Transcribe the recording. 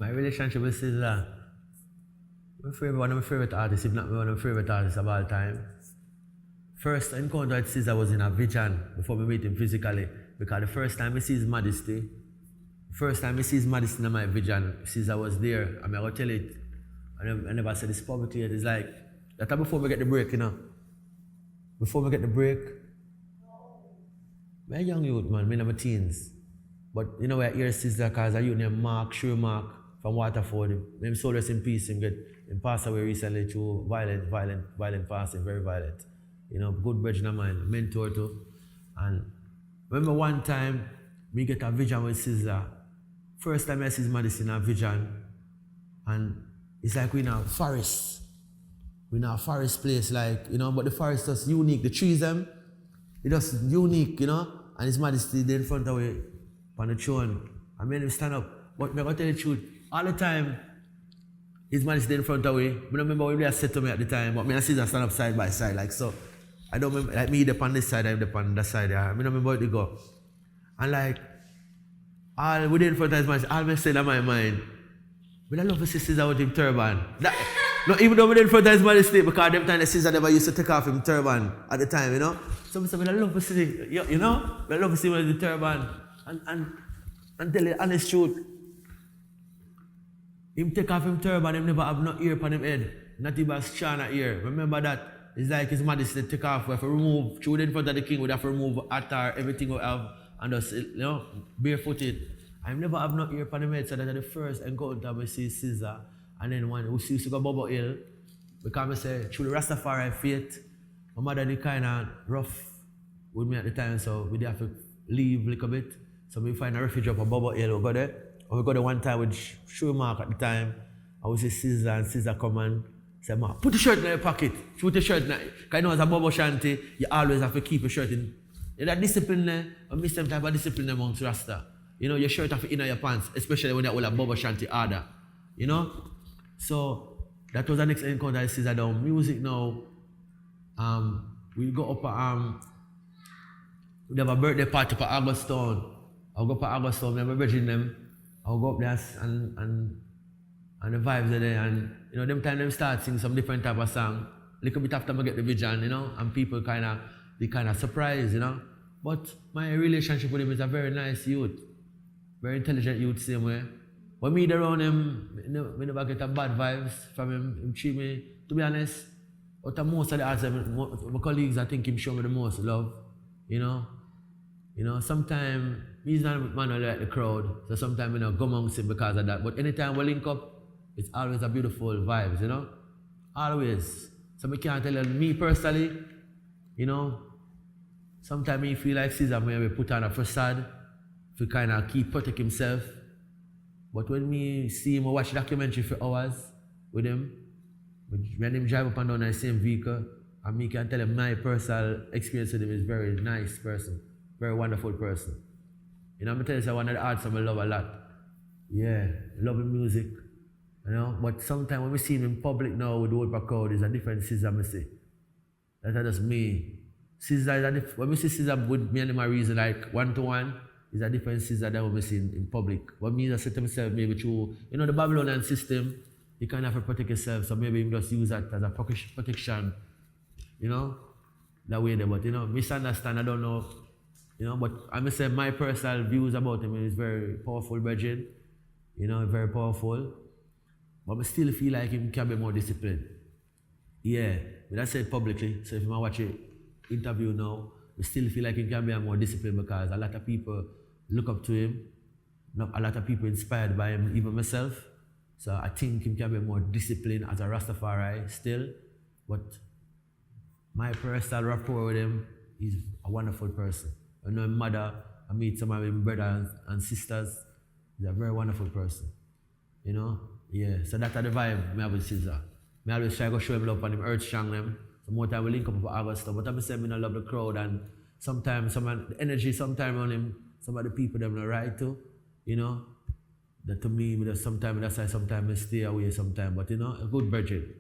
My relationship with Sizzla, one of my favorite artists, if not one of my favorite artists of all time. First encounter with Sizzla was in a vision before we meet him physically. Because the first time I see his modesty, in my vision, Sizzla was there. I will tell it. I never said this publicly yet. It's like, that time before we get the break, you know. Before we get the break, I'm a young youth, man, I'm in my teens. But you know, I hear Sizzla because a youth named Mark from Waterford. Him soul rest in peace, him passed away recently through violent passing, very violent. You know, good brethren of mine, mentor too. And remember one time, me get a vision with Sizzla. First time I see his medicine in a vision. And it's like we're in a forest. We're in a forest place, like, you know, but the forest is unique. The trees, it's just unique, you know. And his majesty there in front of me on the throne. I made him stand up. But I'm going to tell you the truth. All the time, his majesty there in front of me. I don't remember what he said to me at the time, but me and Sizzla stand up side by side, like so. I don't remember, like me up on this side, I'm up on that side. Yeah. I don't remember where to go. And like, all within in front of his majesty, all I said in my mind, but I love to see Sizzla with him turban. No, even though we didn't front of his majesty, because them time the Sizzla never used to take off him turban at the time, you know. So I said, I love to see, you know, I love to see him with the turban. And tell you the honest truth. Him take off him turban, him never have no ear upon him head. Not even a strand of ear. Remember that? It's like his majesty take off, we have to remove, through in front of the king, we have to remove attar, everything we have, and just, you know, barefooted. I never have no ear upon him head, so that's the first encounter we see Sizzla. And then when we see go Bubble Hill, because I say, through the Rastafari faith, my mother did kind of rough with me at the time, so we did have to leave a little bit. So we find a refuge up at Bubble Hill, we go there. And we go there one time with Mark at the time, and we see Sizzla, and Sizzla come and say, "Mark, put the shirt in your pocket, put the shirt in it." Because you know as a Bubble Shanty, you always have to keep your shirt in. You know that discipline there, I miss some type of discipline amongst Rasta. You know, your shirt have to in your pants, especially when you're all a Bubble Shanty order. You know? So that was the next encounter I Sizzla down. Music now, we go up we have a birthday party for Augustown. I'll go for Augustown, I'm bridging them. I'll go up there and the vibes are there, and you know, them time them start sing some different type of song. A little bit after I get the vision, you know, and people they kind of surprised, you know. But my relationship with him is a very nice youth, very intelligent youth, same way. When me around him, I never get a bad vibes from him. He treat me, to be honest, out of most of the artists, my colleagues, I think him show me the most love, you know. You know, sometimes he's not a man who like the crowd, so sometimes you know, go amongst him because of that. But anytime we link up, it's always a beautiful vibes, you know? Always. So I can't tell you, me personally, you know, sometimes I feel like Sizzla maybe put on a facade to kind of keep protect himself. But when me see him, I watch documentary for hours with him, when him drive up and down in the same vehicle, and me can tell him my personal experience with him is very nice person, very wonderful person. You know, I'm telling you, one of the artists I love a lot. Yeah, love his music. You know, but sometimes when we see him in public now with the whole crowd, it's a different Sizzla, I say. That's just me. Sizzla is when we see Sizzla with me and him, reason like one-to-one, it's a different Sizzla than when we see in public. But me, I say to myself, maybe through, you know, the Babylonian system, you kind of have to protect yourself, so maybe you just use that as a protection, you know, that way there. But, you know, misunderstand, I don't know, you know, but I must say my personal views about him is very powerful, brethren, you know, very powerful. But I still feel like him can be more disciplined. Yeah, but I said publicly, so if you watch an interview now, I still feel like he can be more disciplined because a lot of people look up to him, a lot of people inspired by him, even myself. So I think he can be more disciplined as a Rastafari still. But my personal rapport with him, he's a wonderful person. I know his mother, I meet some of his brothers and sisters, he's a very wonderful person, you know? Yeah, so that's the vibe I have with Sizzla. I always try to show him love and him earth strong them. So more time we link up for August, but I'm saying I love the crowd, and sometimes the energy sometimes on him, some of the people them not right too, you know. That to me, sometimes I stay away sometimes, but you know, a good virgin.